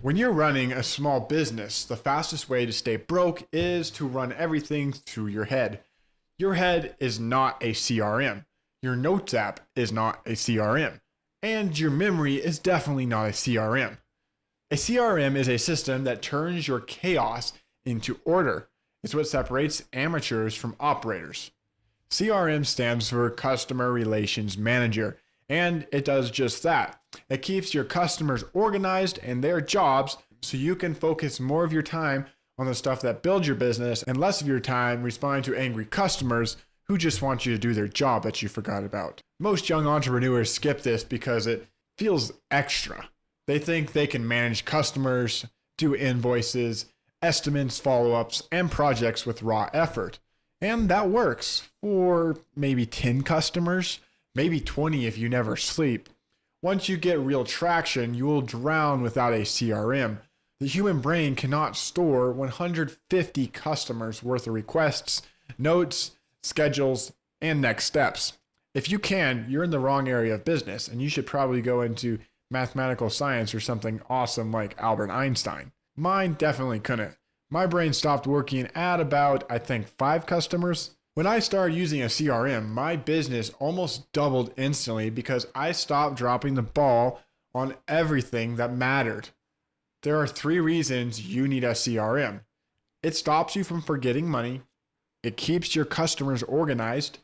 When you're running a small business, the fastest way to stay broke is to run everything through your head. Your head is not a CRM. Your notes app is not a CRM. And your memory is definitely not a CRM. A CRM is a system that turns your chaos into order. It's what separates amateurs from operators. CRM stands for Customer Relations Manager, and it does just that. It keeps your customers organized and their jobs so you can focus more of your time on the stuff that builds your business and less of your time responding to angry customers who just want you to do their job that you forgot about. Most young entrepreneurs skip this because it feels extra. They think they can manage customers, do invoices, estimates, follow-ups, and projects with raw effort. And that works for maybe 10 customers, maybe 20 if you never sleep. Once you get real traction, you will drown without a CRM. The human brain cannot store 150 customers worth of requests, notes, schedules, and next steps. If you can, you're in the wrong area of business, and you should probably go into mathematical science or something awesome like Albert Einstein. Mine definitely couldn't. My brain stopped working at about, I think, 5 customers. When I started using a CRM, my business almost doubled instantly because I stopped dropping the ball on everything that mattered. There are 3 reasons you need a CRM. It stops you from forgetting money, it keeps your customers organized,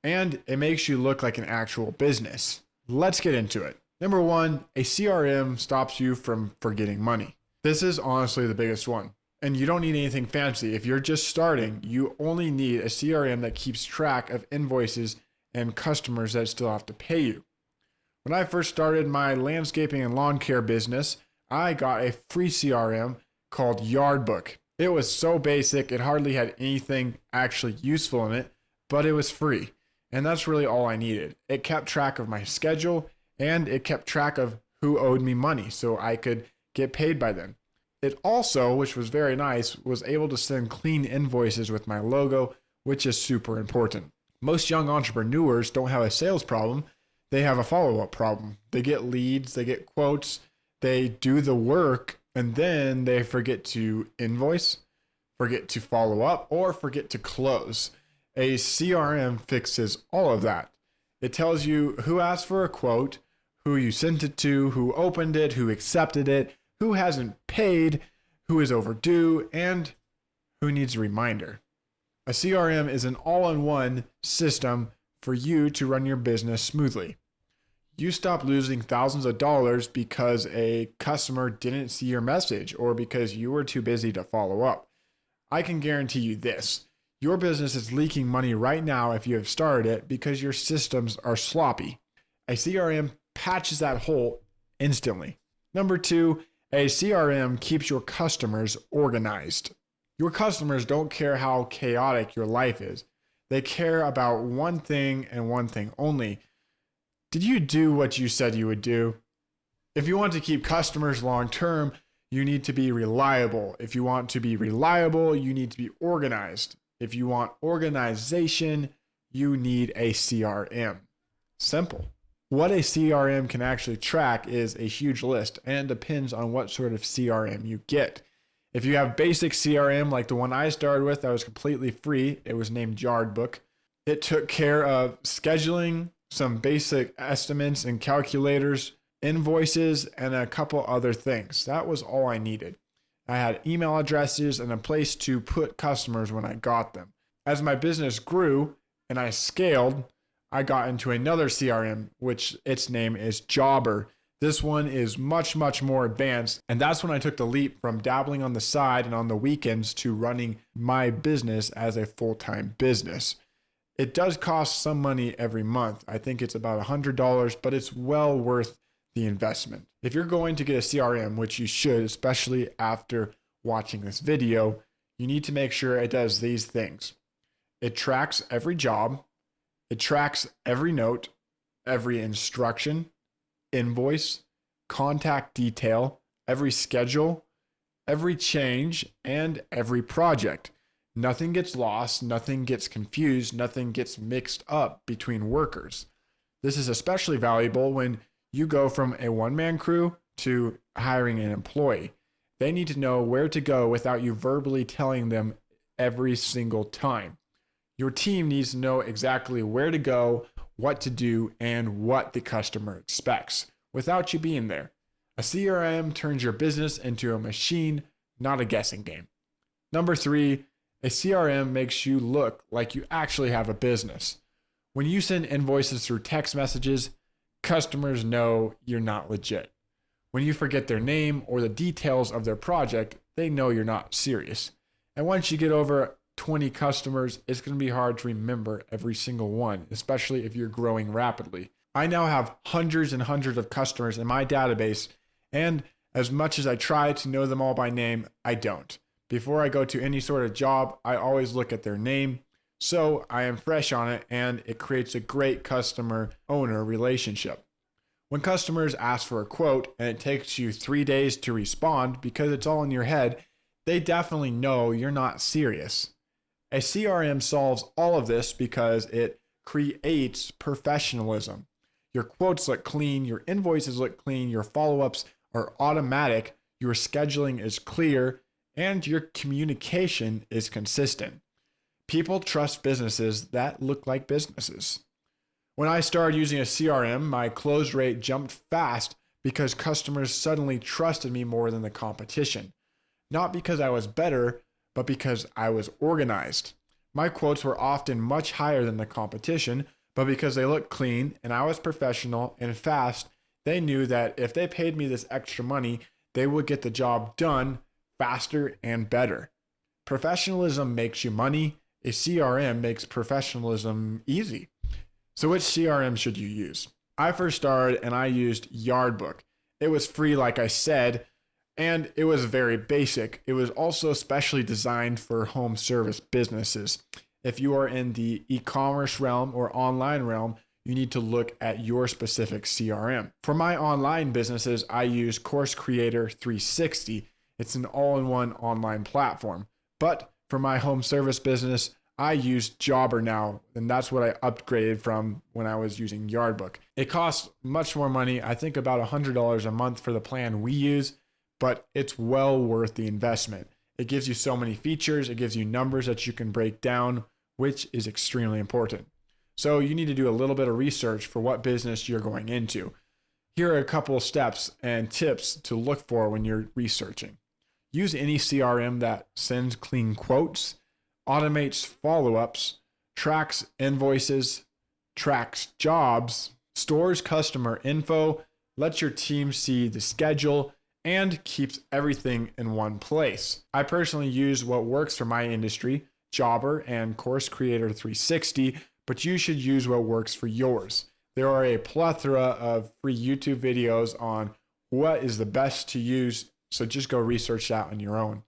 and it makes you look like an actual business. Let's get into it. Number 1, a CRM stops you from forgetting money. This is honestly the biggest one. And you don't need anything fancy. If you're just starting, you only need a CRM that keeps track of invoices and customers that still have to pay you. When I first started my landscaping and lawn care business, I got a free CRM called Yardbook. It was so basic, it hardly had anything actually useful in it, but it was free. And that's really all I needed. It kept track of my schedule and it kept track of who owed me money so I could get paid by them. It also, which was very nice, was able to send clean invoices with my logo, which is super important. Most young entrepreneurs don't have a sales problem. They have a follow-up problem. They get leads, they get quotes, they do the work, and then they forget to invoice, forget to follow up, or forget to close. A CRM fixes all of that. It tells you who asked for a quote, who you sent it to, who opened it, who accepted it, who hasn't paid, who is overdue, and who needs a reminder. A CRM is an all-in-one system for you to run your business smoothly. You stop losing thousands of dollars because a customer didn't see your message or because you were too busy to follow up. I can guarantee you this. Your business is leaking money right now if you have started it because your systems are sloppy. A CRM patches that hole instantly. Number 2, a CRM keeps your customers organized. Your customers don't care how chaotic your life is. They care about one thing and one thing only. Did you do what you said you would do? If you want to keep customers long term, you need to be reliable. If you want to be reliable, you need to be organized. If you want organization, you need a CRM. Simple. What a CRM can actually track is a huge list and depends on what sort of CRM you get. If you have basic CRM like the one I started with that was completely free, it was named Yardbook. It took care of scheduling, some basic estimates and calculators, invoices, and a couple other things. That was all I needed. I had email addresses and a place to put customers when I got them. As my business grew and I scaled, I got into another CRM, which its name is Jobber. This one is much, much more advanced. And that's when I took the leap from dabbling on the side and on the weekends to running my business as a full-time business. It does cost some money every month. I think it's about $100, but it's well worth the investment. If you're going to get a CRM, which you should, especially after watching this video, you need to make sure it does these things. It tracks every job. It tracks every note, every instruction, invoice, contact detail, every schedule, every change, and every project. Nothing gets lost, nothing gets confused, nothing gets mixed up between workers. This is especially valuable when you go from a one-man crew to hiring an employee. They need to know where to go without you verbally telling them every single time. Your team needs to know exactly where to go, what to do, and what the customer expects without you being there. A CRM turns your business into a machine, not a guessing game. Number 3, a CRM makes you look like you actually have a business. When you send invoices through text messages, customers know you're not legit. When you forget their name or the details of their project, they know you're not serious. And once you get over 20 customers, it's going to be hard to remember every single one, especially if you're growing rapidly. I now have hundreds and hundreds of customers in my database, and as much as I try to know them all by name, I don't. Before I go to any sort of job, I always look at their name, so I am fresh on it, and it creates a great customer-owner relationship. When customers ask for a quote and it takes you 3 days to respond because it's all in your head, they definitely know you're not serious. A CRM solves all of this because it creates professionalism. Your quotes look clean, your invoices look clean, your follow-ups are automatic, your scheduling is clear, and your communication is consistent. People trust businesses that look like businesses. When I started using a CRM, my close rate jumped fast because customers suddenly trusted me more than the competition. Not because I was better, but because I was organized. My quotes were often much higher than the competition, but because they looked clean and I was professional and fast, they knew that if they paid me this extra money, they would get the job done faster and better. Professionalism makes you money. A CRM makes professionalism easy. So which CRM should you use? I first started and I used Yardbook. It was free, like I said, and it was very basic. It was also specially designed for home service businesses. If you are in the e-commerce realm or online realm, you need to look at your specific CRM. For my online businesses, I use Course Creator 360. It's an all-in-one online platform. But for my home service business, I use Jobber now, and that's what I upgraded from when I was using Yardbook. It costs much more money, I think about $100 a month for the plan we use, but it's well worth the investment. It gives you so many features, it gives you numbers that you can break down, which is extremely important. So you need to do a little bit of research for what business you're going into. Here are a couple of steps and tips to look for when you're researching. Use any CRM that sends clean quotes, automates follow-ups, tracks invoices, tracks jobs, stores customer info, lets your team see the schedule, and keeps everything in one place. I personally use what works for my industry, Jobber and Course Creator 360, but you should use what works for yours. There are a plethora of free YouTube videos on what is the best to use, so just go research that on your own.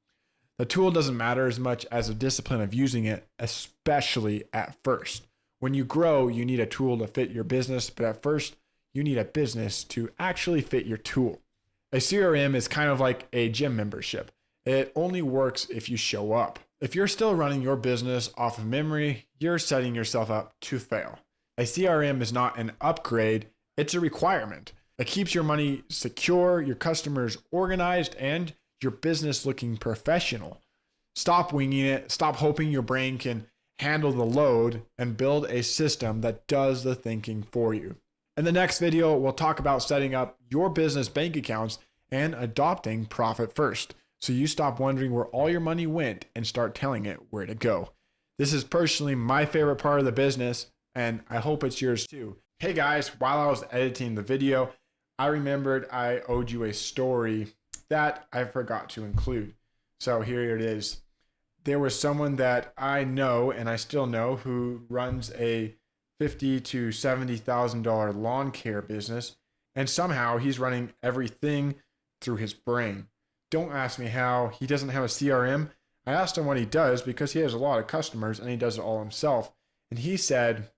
The tool doesn't matter as much as the discipline of using it, especially at first. When you grow, you need a tool to fit your business, but at first, you need a business to actually fit your tool. A CRM is kind of like a gym membership. It only works if you show up. If you're still running your business off of memory, you're setting yourself up to fail. A CRM is not an upgrade, it's a requirement. It keeps your money secure, your customers organized, and your business looking professional. Stop winging it. Stop hoping your brain can handle the load and build a system that does the thinking for you. In the next video, we'll talk about setting up your business bank accounts and adopting profit first, so you stop wondering where all your money went and start telling it where to go. This is personally my favorite part of the business, and I hope it's yours too. Hey guys, while I was editing the video, I remembered I owed you a story that I forgot to include. So here it is. There was someone that I know and I still know who runs a $50,000 to $70,000 lawn care business, and somehow he's running everything through his brain. Don't ask me how. He doesn't have a CRM. I asked him what he does because he has a lot of customers and he does it all himself. And he said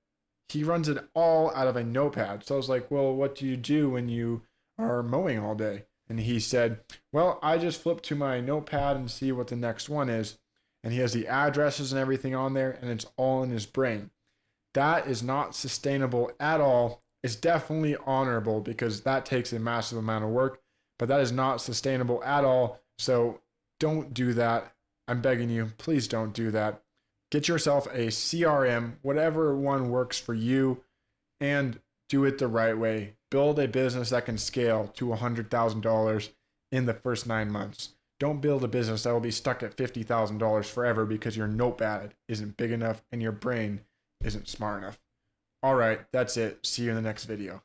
he runs it all out of a notepad. So I was like, well, what do you do when you are mowing all day? And he said, well, I just flip to my notepad and see what the next one is. And he has the addresses and everything on there, and it's all in his brain. That is not sustainable at all. It's definitely honorable because that takes a massive amount of work, but that is not sustainable at all So don't do that. I'm begging you, please don't do that. Get yourself a CRM, whatever one works for you, and do it the right way. Build a business that can scale to $100,000 in the first 9 months. Don't build a business that will be stuck at $50,000 forever because your notepad isn't big enough and your brain isn't smart enough. All right, that's it. See you in the next video.